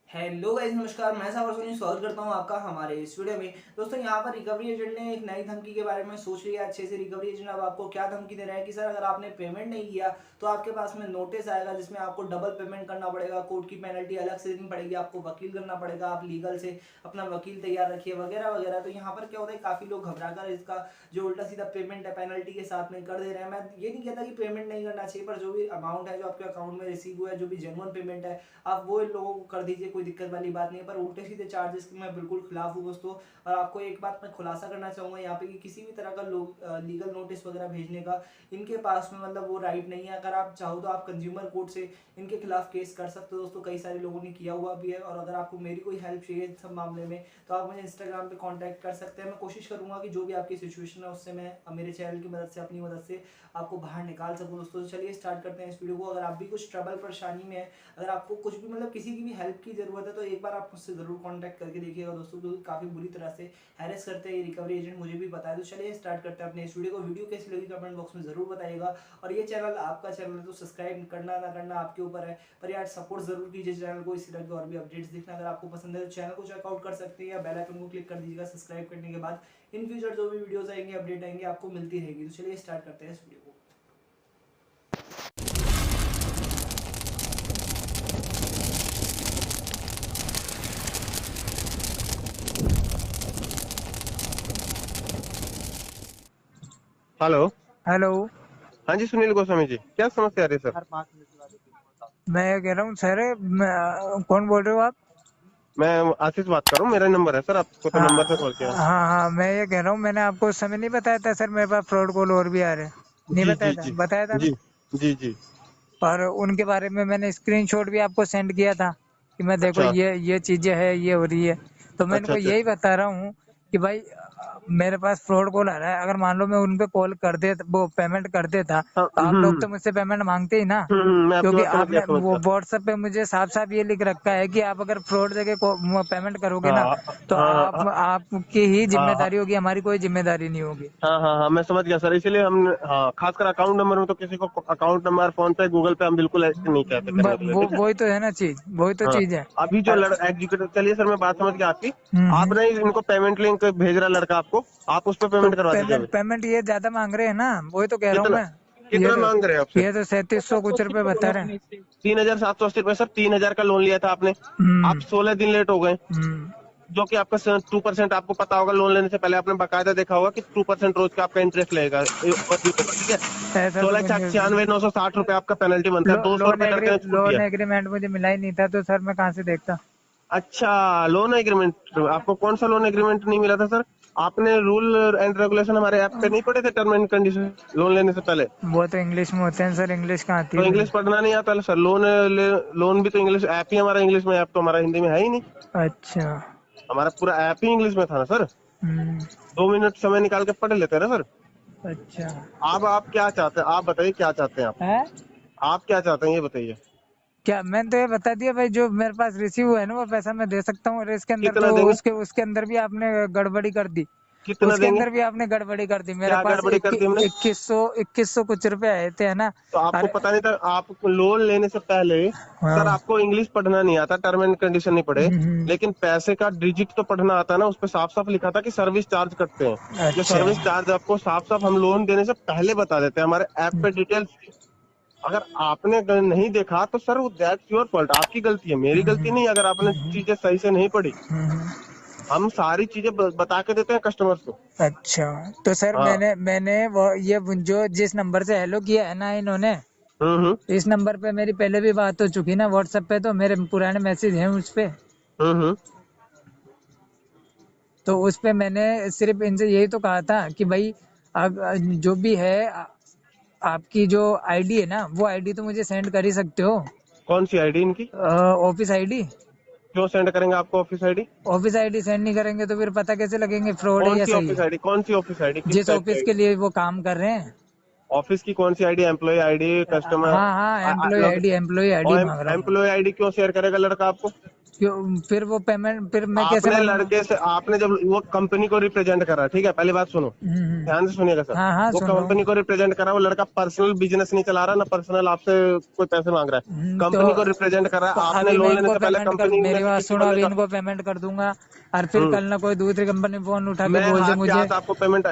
Hello guys, नमस्कार। मैं सागर सोनी स्वागत करता हूं आपका हमारे इस वीडियो में। दोस्तों, यहां पर रिकवरी एजेंट ने एक नई धमकी के बारे में सोच लिया अच्छे से। रिकवरी एजेंट अब आपको क्या धमकी दे रहा है कि सर, अगर आपने पेमेंट नहीं किया तो आपके पास में नोटिस आएगा जिसमें आपको डबल पेमेंट करना पड़ेगा, कोर्ट की पेनल्टी अलग से देनी पड़ेगी, आपको वकील करना पड़ेगा, आप लीगल से अपना वकील तैयार रखिए वगैरह वगैरह। तो यहाँ पर क्या होता है, काफी लोग घबराकर इसका जो उल्टा सीधा पेमेंट है पेनल्टी के साथ में कर दे रहे हैं। मैं ये नहीं कहता कि पेमेंट नहीं करना चाहिए, पर जो भी अमाउंट है जो आपके अकाउंट में रिसीव हुआ है, जो भी जेन्युइन पेमेंट है, आप वो इन लोगों को कर दीजिए, कोई दिक्कत वाली बात नहीं है। पर उल्टे सीधे चार्जेस के मैं बिल्कुल खिलाफ हूँ दोस्तों। और आपको एक बात मैं खुलासा करना चाहूंगा यहाँ पे कि किसी भी तरह का लोग लीगल नोटिस वगैरह भेजने का इनके पास में मतलब वो राइट नहीं है। अगर आप चाहो तो आप कंज्यूमर कोर्ट से इनके खिलाफ केस कर सकते हो दोस्तों, कई सारे लोगों ने किया हुआ भी है। और अगर आपको मेरी कोई हेल्प चाहिए इस सब मामले में तो आप मुझे इंस्टाग्राम पे कांटेक्ट कर सकते हैं। मैं कोशिश करूंगा कि जो भी आपकी सिचुएशन है उससे मैं मेरे चैनल की मदद से, अपनी मदद से आपको बाहर निकाल सकूं दोस्तों। तो चलिए स्टार्ट करते हैं इस वीडियो को। अगर आप भी कुछ ट्रबल परेशानी में है, अगर आपको कुछ भी मतलब किसी की भी हेल्प की जरूरत है, तो एक बार आप मुझसे जरूर कांटेक्ट करके देखिएगा दोस्तों, क्योंकि काफी बुरी तरह से हैरेस करते हैं ये रिकवरी एजेंट, मुझे भी पता है। तो चलिए स्टार्ट करते हैं अपने इस वीडियो को। वीडियो कैसी लगी कमेंट बॉक्स में जरूर बताइएगा। और ये चैनल आपका चैनल है तो सब्सक्राइब करना ना करना आपके ऊपर है, पर यार सपोर्ट जरूर कीजिए चैनल को। इसी तरह के और भी अपडेट्स देखना अगर आपको पसंद है तो चैनल को चेकआउट कर सकते हैं, या बेल आइकन को क्लिक कर दीजिएगा सब्सक्राइब करने के बाद। इन फ्यूचर जो भी वीडियोस आएंगे, अपडेट आएंगे, आपको मिलती रहेगी। तो चलिए स्टार्ट करते हैं इस वीडियो को। हेलो। हेलो। हाँ जी, सुनील गोस्वामी जी, क्या समस्या आ रही है सर? मैं ये कह रहा हूँ सर, कौन बोल रहे हो आप? मैं आशीष बात कर रहा हूँ, मेरा नंबर है सर, आपको तो हाँ नंबर से कॉल किया। हाँ हाँ, मैं ये कह रहा हूँ, मैंने आपको उस समय नहीं बताया था सर, मेरे पास फ्रॉड कॉल और भी आ रहे हैं। नहीं जी बताया जी था? जी। बताया था ना। जी जी जी। और उनके बारे में मैंने स्क्रीनशॉट भी आपको सेंड किया था कि मैं देखो अच्छा ये चीजें है, ये हो रही है। तो मैं अच्छा इनको अच्छा। यही बता रहा हूँ कि भाई मेरे पास फ्रॉड कॉल आ रहा है। अगर मान लो मैं उन पे कॉल कर दे, वो पेमेंट कर देता, हाँ, तो आप लोग तो मुझसे पेमेंट मांगते ही ना। मैं आपकी क्योंकि बात समझ गया आपने समझ वो गया। व्हाट्सएप पे मुझे साफ साफ ये लिख रखा है कि आप अगर फ्रॉड जगह को पेमेंट करोगे ना, हाँ तो हाँ हाँ आपकी ही हाँ हाँ जिम्मेदारी होगी, हमारी कोई जिम्मेदारी नहीं होगी। हाँ हाँ हाँ, मैं समझ गया सर, इसीलिए हम, हाँ, खासकर अकाउंट नंबर में तो किसी को अकाउंट नंबर फोन पे गूगल पे हम बिल्कुल ऐसे नहीं कहते करने के लिए, वो ठीक है। वही तो है ना चीज, वही तो हाँ, चीज है। अभी जो एग्जीक्यूटिव, चलिए सर, मैं बात समझ गया आपकी। हम्म। आपने इनको पेमेंट लिंक भेज रहा लड़का आपको, आप उस पर तो पेमेंट करवा दीजिए पेमेंट अभी। पेमेंट ये ज्यादा मांग रहे हैं ना, वही तो कह रहा हूँ कितना मैं। ये कितना तो मांग रहे हैं आपसे? ये तो 3700 कुछ रुपए बता रहे हैं। 3,780 रुपए सर, 3,000 का लोन लिया था आपने। आप हम्म 16 दिन लेट हो गए, हम्म। जो कि आपका 2%, आपको पता होगा लोन लेने से पहले आपने बकायदा देखा होगा कि 2% रोज का आपका इंटरेस्ट लगेगा overdue होगा, ठीक है। ऐसा तो सोलह कुछ नहीं। 96,960 रुपए आपका पेनल्टी बनता है, 200 रुपए लड़के ने छूट लोन दिया। एग्रीमेंट मुझे मिला ही नहीं था, तो सर मैं कहाँ से देखता। अच्छा, लोन एग्रीमेंट आपको कौन सा लोन एग्रीमेंट नहीं मिला था सर? आपने रूल एंड रेगुलेशन हमारे ऐप पे नहीं पढ़े थे, टर्म एंड कंडीशन, लोन लेने से पहले? वो तो इंग्लिश में होते हैं सर, इंग्लिश कहाँ आती है तो मुझे। इंग्लिश पढ़ना नहीं आता सर? लोन भी तो इंग्लिश, ऐप ही हमारा इंग्लिश में, ऐप तो हमारा हिंदी में है ही नहीं। अच्छा। हमारा पूरा ऐप ही इंग्लिश में था ना सर। हम्म। 2 मिनट समय निकाल के पढ़ लेते हैं ना सर। अच्छा अब आप क्या चाहते हैं, आप बताइए क्या चाहते हैं आप? है। आप क्या चाहते हैं ये बताइए। क्या मैंने तो ये बता दिया भाई, जो मेरे पास रिसीव हुआ है ना वो पैसा मैं दे सकता हूँ। और इसके अंदर कितना तो देंगे? उसके उसके अंदर भी आपने गड़बड़ी कर दी। कितना उसके देंगे? अंदर भी आपने गड़बड़ी कर दी। मेरे क्या पास गड़बड़ी कर दी हमने? 2100 कुछ रुपए आए थे, है ना। तो आपको अरे पता नहीं था? आप लोन लेने से पहले सर हाँ। आपको इंग्लिश पढ़ना नहीं आता, टर्म एंड कंडीशन नहीं पढ़े, हम्म। लेकिन पैसे का डिजिट तो पढ़ना आता ना। उस पर साफ साफ लिखा था कि सर्विस चार्ज कटते हैं। जो अच्छा। सर्विस चार्ज आपको साफ साफ हम लोन देने से पहले बता देते हैं, हमारे ऐप पे डिटेल्स। अगर आपने नहीं देखा तो सर दैट्स योर फॉल्ट, आपकी गलती है, मेरी गलती नहीं। अगर आपने चीजें सही से नहीं पढ़ी, हम्म। हम सारी चीजें बता के देते हैं कस्टमर्स को। अच्छा, तो सर हाँ। मैंने वो ये जो जिस नंबर से हेलो किया है ना इन्होंने, हम्म। इस नंबर पे मेरी पहले भी बात हो चुकी ना व्हाट्सएप पे, तो मेरे पुराने मैसेज हैं उस पे। हम्म। तो उस पे मैंने सिर्फ इनसे यही तो कहा था कि भाई अब जो भी है, आपकी जो आईडी है ना, वो आईडी तो मुझे सेंड कर ही सकते हो। कौन सी आईडी इनकी? Office ID. क्यों सेंड करेंगे आपको office ID? Office ID send नहीं करेंगे तो फिर पता कैसे लगेंगे फ्रॉड है कौन या सी सही ऑफिस है। आईडी? कौन सी ऑफिस आईडी? किस जिस टाइप की ऑफिस के आईडी? लिए वो काम कर रहे हैं। ऑफिस की कौन सी आईडी? Employee ID, customer? हाँ हाँ, एम्प्लॉय आईडी और मांग रहा हूँ। एम्प्लॉय आईडी क्यों शेयर करेगा लड़का आपको? फिर वो पेमेंट फिर मैं कैसे आपने मानूंगा? लड़के से, आपने जब वो कंपनी को रिप्रेजेंट करा, ठीक है, पहली बात सुनो, ध्यान से सुनिएगा सर। हाँ हाँ वो सुन रहा हूँ। कंपनी को रिप्रेजेंट करा, वो लड़का पर्सनल बिजनेस नहीं चला रहा ना, पर्सनल आपसे कोई पैसे मांग रहा है, कंपनी को रिप्रेजेंट कर रहा तो है। आपने अभी मैं लोन लेने इनको से पहले पेमेंट कर, कंपनी में मेरी से बात किसी सुनो, बंदे अभी का, इनको पेमेंट कर दूंगा और फिर हम्म, कल ना कोई दूसरी कंपनी फोन उठा के मैं बोल दे हाथ के मुझे। हाथ आपको पेमेंट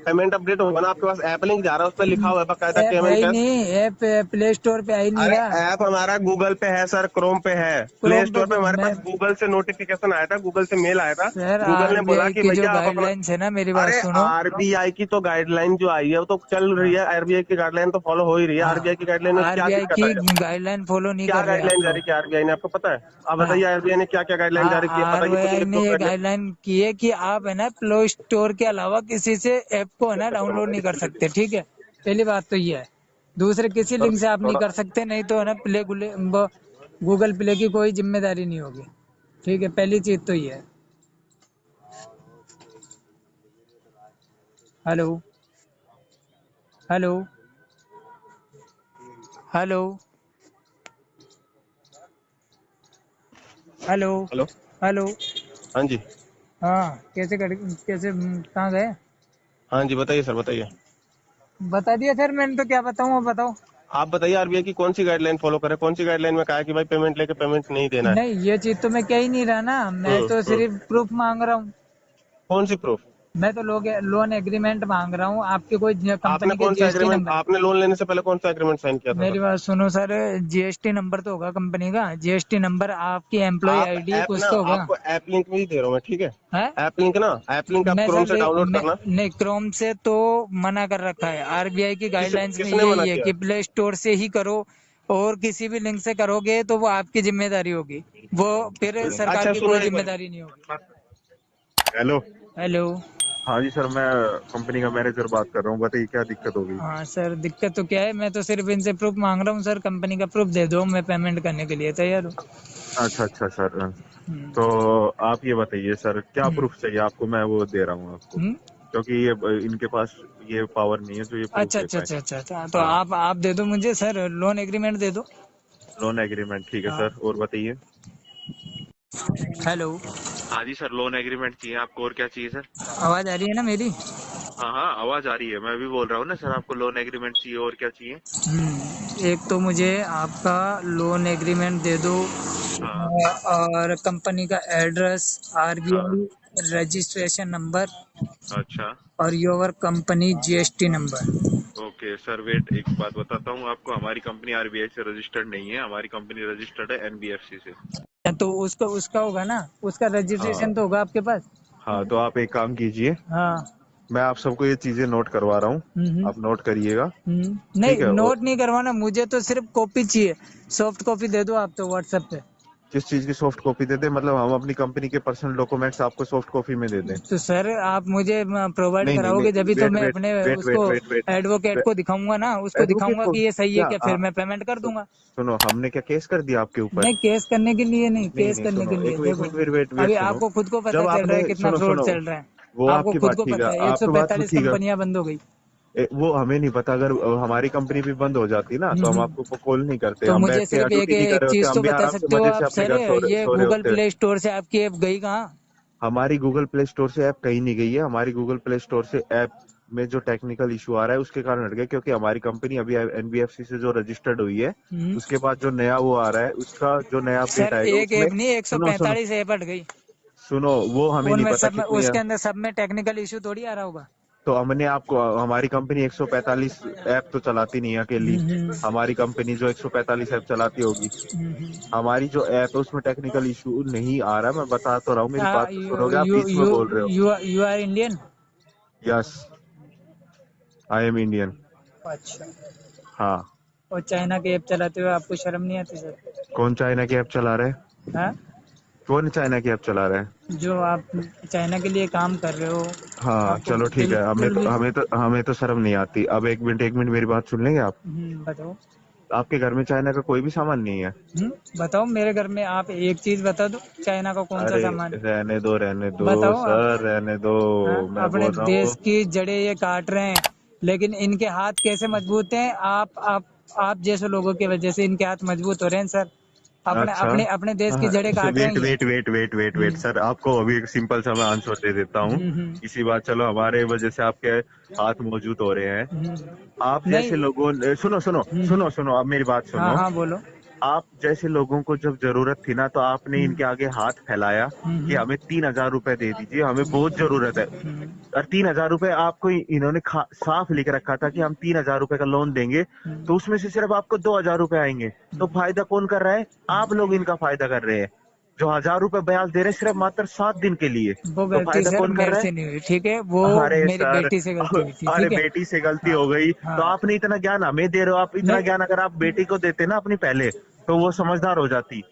पेमेंट अपडेट होगा ना, आपके पास ऐप लिंक जा रहा है, उस पर लिखा हुआ है बकायदा ऐप है पेमेंट ही टेस्ट। नहीं, ऐप प्ले स्टोर पे आ ही नहीं अरे रहा। ऐप हमारा गूगल पे है सर, क्रोम पे है, प्ले क्रोम पे स्टोर पे हमारे मैं, पास गूगल से नोटिफिकेशन आया था, गूगल से मेल आया था। सर गूगल ने बोला आरबीआई कि की जो भैया आप अपना, गाइडलाइंस है ना, मेरी बात अरे सुनो। आरबीआई की तो गाइडलाइन जो आई है वो तो चल रही हाँ है, आरबीआई की गाइडलाइन तो फॉलो हो ही रही है। हाँ, आरबीआई की गाइडलाइन में क्या आरबीआई दिक्कत की है? गाइडलाइन फॉलो नहीं क्या कर रहे आप गाइडलाइन जारी लोग। की आरबीआई ने, आपको पता है? आप बताइए आरबीआई ने क्या क्या गाइडलाइन जारी की है, बताइए मुझे आरबीआई एक ने दो ये गाइडलाइन। गाइडलाइन की है कि आप है ना प्ले स्टोर के अलावा किसी से ऐप को है ना डाउनलोड नहीं कर सकते, ठीक है। पहली बात तो ये है। दूसरे किसी लिंक से आप नहीं थोड़ा, कर सकते, नहीं तो है ना गूगल प्ले की कोई जिम्मेदारी नहीं होगी, ठीक है। पहली चीज तो ये है। Hello, hello, hello, hello, hello, hello. हाँ जी, हाँ, कैसे कहाँ गए? हाँ जी, बताइए सर, बताइए। बता दिया सर मैंने, तो क्या बताऊँ, अब बताओ। आप बताइए आरबीआई की कौन सी गाइडलाइन फॉलो करे, कौन सी गाइडलाइन में कहा है कि भाई पेमेंट लेके पेमेंट नहीं देना है? नहीं, ये चीज तो मैं कह ही नहीं रहा ना, मैं तो हम्म। सिर्फ प्रूफ मांग रहा हूँ। कौन सी प्रूफ? मैं तो लोन एग्रीमेंट मांग रहा हूँ, आपके कोई आपने कंपनी के कौन सा जीएसटी एग्रीमेंट, नंबर। आपने लोन लेने से पहले कौन सा एग्रीमेंट साइन किया था सर? मेरी बात सुनो सर, जीएसटी नंबर तो होगा कंपनी का, जीएसटी नंबर, आपकी एम्प्लॉय आप आईडी ऐप ना, कुछ तो होगा। आपको ऐप लिंक भी दे रहा हूँ मैं, ठीक है? है ऐप लिंक ना, ऐप लिंक आप मैं क्रोम सर से डाउनलोड मैं, करना। नहीं, क्रोम से तो मना कर रखा है। आरबीआई की गाइडलाइंस में किसने मना यही है किया? कि प्ले स्टोर से ही करो, और किसी भी लिंक से करोगे तो वो आपकी जिम्मेदारी होगी, वो फिर सरकार अच्छा की सुनो कोई एक जिम्मेदारी नहीं होगी। बार, हेलो, हेलो। हाँ जी सर, मैं कंपनी का मैनेजर बात कर रहा हूँ, बताइए क्या दिक्कत हो गई? हाँ सर, दिक्कत तो क्या है, मैं तो सिर्फ इनसे प्रूफ मांग रहा हूँ सर, कंपनी का प्रूफ दे दो, मैं पेमेंट करने के लिए तैयार हूँ। अच्छा अच्छा सर, हम्म, तो आप ये बताइए सर, क्या हम्म, प्रूफ चाहिए आपको, मैं वो दे रहा हूँ आपको, हम्म। क्योंकि ये इनके पास ये पावर नहीं है जो ये प्रूफ अच्छा दे अच्छा पाए। अच्छा अच्छा अच्छा, तो हाँ, आप दे दो मुझे सर, लोन एग्रीमेंट दे दो। लोन एग्रीमेंट, ठीक है हाँ। सर, और बताइए। हेलो। हाँ जी सर, लोन एग्रीमेंट चाहिए आपको, और क्या चाहिए सर? आवाज आ रही है ना मेरी? हाँ हाँ, आवाज आ रही है, मैं भी बोल रहा हूँ ना सर, आपको लोन एग्रीमेंट चाहिए, और क्या चाहिए? एक तो मुझे आपका लोन एग्रीमेंट दे दो, हाँ और कंपनी का एड्रेस, हाँ, आरबीआई रजिस्ट्रेशन नंबर, अच्छा, और your company GST number. Okay sir, wait, एक बात बताता हूँ आपको, हमारी कंपनी आरबीआई से रजिस्टर्ड नहीं है, हमारी कंपनी रजिस्टर्ड है एनबीएफसी से। तो उसका उसका होगा ना, उसका हाँ रजिस्ट्रेशन तो होगा आपके पास। हाँ, तो आप एक काम कीजिए, हाँ। मैं आप सबको ये चीजें नोट करवा रहा हूँ, हम्म, आप नोट करिएगा, नहीं ठीक है? और नोट नहीं करवाना, मुझे तो सिर्फ कॉपी चाहिए, सॉफ्ट कॉपी दे दो आप तो व्हाट्सएप पे। किस चीज की सॉफ्ट कॉपी दे दें, मतलब हम अपनी कंपनी के पर्सनल डॉक्यूमेंट्स आपको सॉफ्ट कॉपी में दे दें? तो सर आप मुझे प्रोवाइड नहीं नहीं कराओगे, नहीं, जब तो वेट मैं वेट अपने वेट उसको वेट वेट वेट, एडवोकेट को दिखाऊंगा ना, उसको एडवोकेट दिखाऊंगा को कि ये सही है क्या क्या, फिर मैं पेमेंट कर दूंगा। सुनो, हमने क्या केस कर दिया आपके ऊपर? नहीं, केस करने के लिए नहीं, नहीं केस नहीं, करने सुनो, के लिए एक एक देखो, मिनट, वेट वेट वेट, अभी सुनो, आपको खुद को पता जब चल रहा आपने, है कितना सुनो फ्रॉड सुनो, चल रहा है। वो आपको आपकी खुद बात को ठीक है, पता है, आपकी बात 145 ठीक है, कंपनियां बंद हो गई। वो हमें नहीं पता, अगर हमारी कंपनी भी बंद हो जाती ना तो हम हम्म। आपको कॉल नहीं करते, तो हम मुझे बैठ के सिर्फ एक ड्यूटी नहीं कर एक रहे होते, चीज तो हम भी बता आराम से सकते हो मजे से आप अपने सर, घर ये सो रहे गूगल होते। प्ले स्टोर से आपकी ऐप गई कहाँ? हमारी गूगल प्ले स्टोर से ऐप कहीं नहीं गई है, हमारी गूगल प्ले स्टोर से ऐप में जो टेक्निकल इशू आ रहा है उसके कारण हट गया, क्योंकि हमारी कंपनी अभी एनबीएफसी से जो रजिस्टर्ड हुई है, हम्म। उसके बाद जो नया वो आ रहा है, उसका जो नया अपडेट सर आएगा एक उसमें, ऐप नहीं, सुनो सुनो 145 ऐप हट गई। सुनो, वो हमें नहीं उनमें पता सब में, कितनी है। उसके अंदर सब में टेक्निकल इशू थोड़ी आ रहा होगा। तो हमने आपको, हमारी कंपनी 145 ऐप तो चलाती नहीं है अकेली, हम्म, हमारी कंपनी जो 145 ऐप चलाती होगी, हम्म। हमारी जो ऐप है उसमें टेक्निकल इशू नहीं आ रहा, मैं बता तो रहा हूँ, मेरी बात तो यू सुनोगे, आप यू बीच में यू बोल रहे हो। You are Indian? Yes, I am Indian. अच्छा। हाँ। और चाइना के ऐप चलाते हुए आपको शर्म नहीं आती सर? कौन चाइना की ऐप चला रहा है? हाँ, कौन चाइना की ऐप चला रहा है? जो आप चाइना के लिए काम कर रहे हो, हाँ आपको चलो ठीक है, बिल्कुल भी। हमें तो शर्म नहीं आती। अब एक मिनट मेरी बात सुन लेंगे आप? बताओ। आपके घर में चाइना का कोई भी सामान नहीं है? बताओ, मेरे घर में आप एक चीज बता दो, चाइना का कौन सा अरे सामान है? रहने दो बताओ आप। सर, रहने दो, हाँ? मैं अपने बोल रहा देश हूँ। की जड़ें ये काट रहे हैं, लेकिन इनके हाथ कैसे मजबूत हैं? आप जैसे लोगों की वजह से इनके हाथ मजबूत हो रहे हैं सर। अपने अच्छा। अपने अपने देश की जड़ें काट वेट रही हैं। Wait wait wait wait wait sir, आपको अभी एक सिंपल सा मैं आंसर दे देता हूँ। हम्म। इसी बात, चलो हमारे वजह से आपके हाथ मौजूद हो रहे हैं। आप नहीं। जैसे लोगों ने, सुनो सुनो सुनो सुनो, आप मेरी बात हाँ सुनो। हाँ बोलो। आप जैसे लोगों को जब जरूरत थी ना, तो आपने हम्म इनके आगे हाथ फैलाया कि हम्म हमें 3,000 रुपए दे दीजिए, हमें बहुत जरूरत है। हम्म और 3,000 रुपए आपको इन्होंने साफ लिख रखा था कि हम 3,000 रुपए का लोन देंगे, हम्म। तो उसमें से सिर्फ आपको 2,000 रुपए आएंगे। तो फायदा कौन कर रहा है? आप लोग इनका फायदा कर रहे हैं। जो 1,000 रुपए ब्याज दे रहे हैं सिर्फ मात्र 7 दिन के लिए, वो तो गलती फायदा सर कौन कर मेरे रहा से है? नहीं हुई, ठीक है, वो अरे मेरी सर, बेटी से गलती हुई थी, अरे ठीक है। बेटी से गलती हाँ हो गई हाँ। तो आपने इतना ज्ञान हमें दे रहे हो। आप इतना नहीं ज्ञान अगर आप बेटी को देते ना अपनी पहले, तो वो समझदार हो जाती।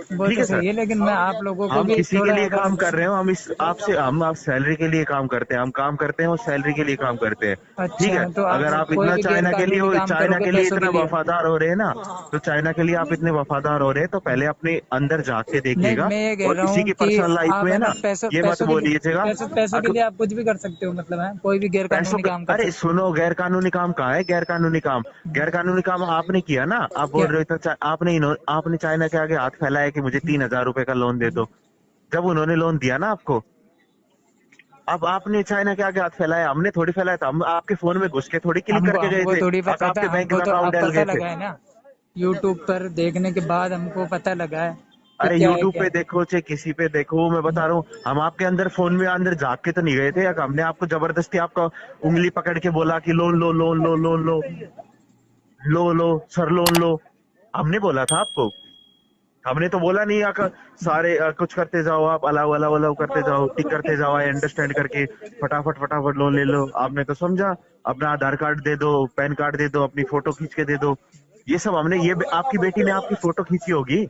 वो ठीक तो है सर। सही है, लेकिन मैं आप लोगों को हम भी किसी के थोड़ा लिए अगर काम कर रहे हो, हम इस आपसे हम सैलरी के लिए काम करते हैं, हम काम करते हैं और सैलरी के लिए काम करते हैं। ठीक अच्छा, है। तो आप अगर आप कोई इतना भी गैर चाइना के लिए कानूनी काम चाइना करोगे के लिए पैसों के इतना लिए। वफादार हो रहे हैं ना, तो चाइना के लिए आप इतने वफादार हो रहे हैं, तो पहले अपने अंदर झांक के नहीं, देखिएगा। मैं ये कह और रहा किसी हूँ की कि पर्सनल लाइफ आप में है है ना ना, पैसों ये मत पैसों के लिए, बोलिएगा। पैसों के लिए आप कुछ भी कर सकते हो, मतलब है कोई भी गैर पैसों कानूनी के, काम कर अरे सकते सुनो, गैर कानूनी काम कहाँ है? गैर कानूनी काम, हो। गैर कानूनी काम आपने किया ना। आप बोल क्या? रहे थे आपने चाइना के आगे हाथ फैलाया कि मुझे 3,000 रुपए का लोन दे दो। जब उन्होंने लोन दिया ना आपको, अब आपने चाइना के आगे हाथ फैलाया, हमने थोड़ी फैलाया था। हम आपके फोन में घुस के थोड़ी क्लिक हमको करके गए हमको थे, थोड़ी और पता था, आपके बैंक हमको में तो अकाउंट अब डाल पता गए थे। लगा है ना, यूट्यूब पर देखने के बाद हमको पता लगा है कि अरे क्या है यूट्यूब क्या पे नहीं। देखो चाहे किसी पे देखो, मैं बता रहा हूँ, हम आपके अंदर फोन में अंदर झाँक के तो नहीं गए थे। या हमने आपको जबरदस्ती आपका उंगली पकड़ के बोला कि लोन लो लोन लो लोन लो लो लो सर लोन लो? हमने बोला था आपको? हमने तो बोला नहीं। आकर सारे कुछ करते जाओ, आप अलाउ अलाउ अलाउ करते जाओ, टिक करते जाओ, आई अंडरस्टैंड करके फटाफट फटाफट लोन ले लो। आपने तो समझा, अपना आधार कार्ड दे दो, पैन कार्ड दे दो, अपनी फोटो खींच के दे दो। ये सब हमने, ये आपकी बेटी ने आपकी फोटो खींची होगी।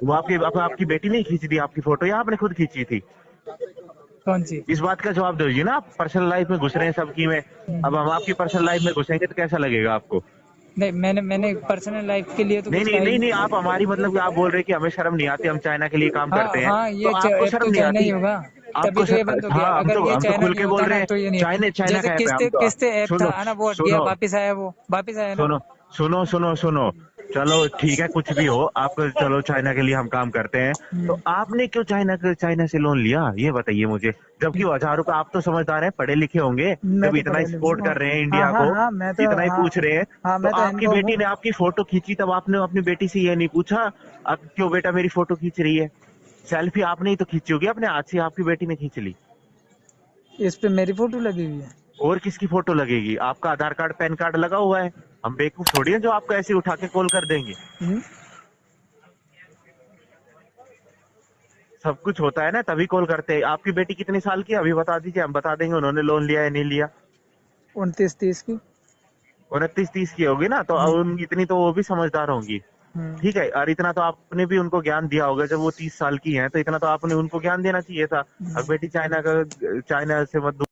वो आपकी बेटी ने खींच दी आपकी फोटो, या आपने खुद खींची थी? कौन सी? इस बात का जवाब दीजिए ना। आप पर्सनल लाइफ में घुस रहे हैं सबकी में, अब हम आपकी पर्सनल लाइफ में घुसेंगे तो कैसा लगेगा आपको? नहीं, मैंने पर्सनल लाइफ के लिए तो नहीं कुछ नहीं कहा ही नहीं नहीं, नहीं। आप हमारी, मतलब कि आप बोल रहे हैं कि हमें शर्म नहीं आती, हम चाइना के लिए काम हाँ करते हैं, हाँ, तो ये आपको ऐप शर्म तो नहीं चाइना ही आती? होगा, तभी आपको तो ये बंद हो गया। हाँ, अगर ये हम तो चाइना खुल नहीं के होता बोल रहे ना हैं। तो ये नहीं होता। चाइना जैसे का ऐप है, हम किस्ते तो। किस्ते ऐप सुनो था है ना, वो हट गया, सुनो वापिस आया, वो वापिस आया ना। सुनो सुनो सुनो सुनो, चलो ठीक है, कुछ भी हो आपको, चलो चाइना के लिए हम काम करते हैं। तो आपने क्यों चाइना से लोन लिया, ये बताइए मुझे। जबकि 1,000 रुपए, आप तो समझदार हैं, पढ़े लिखे होंगे, मैं जब तो इतना पढ़ा ही लिखा सपोर्ट हूँ। कर रहे हैं हाँ इंडिया हाँ को, हाँ, मैं तो इतना ही हाँ पूछ रहे हैं, हाँ, तो मैं तो आपकी इन्फॉर्म बेटी हूँ। ने आपकी फोटो खींची, तब आपने अपनी बेटी से ये नहीं पूछा क्यों बेटा मेरी फोटो खींच रही है? सेल्फी आपने ही तो खींची होगी अपने हाथ से, आपकी बेटी ने खींच ली। इस पे मेरी फोटो लगी हुई है। और किसकी फोटो लगेगी? आपका आधार कार्ड पैन कार्ड लगा हुआ है। हम बेवकूफ थोड़ी है जो आपको ऐसे उठा के कॉल कर देंगे। हम्म। सब कुछ होता है ना तभी कॉल करते हैं। आपकी बेटी कितने साल की है अभी बता दीजिए, हम बता देंगे उन्होंने लोन लिया या नहीं लिया। 29-30 की। 29-30 की होगी ना, तो हम्म इतनी तो वो भी समझदार होंगी। हम्म। ठीक है। और इतना तो आपने भी उनको ज्ञान दिया होगा, जब वो 30 साल की हैं, तो इतना तो आपने उनको ज्ञान देना चाहिए था। अब बेटी चाइना से मत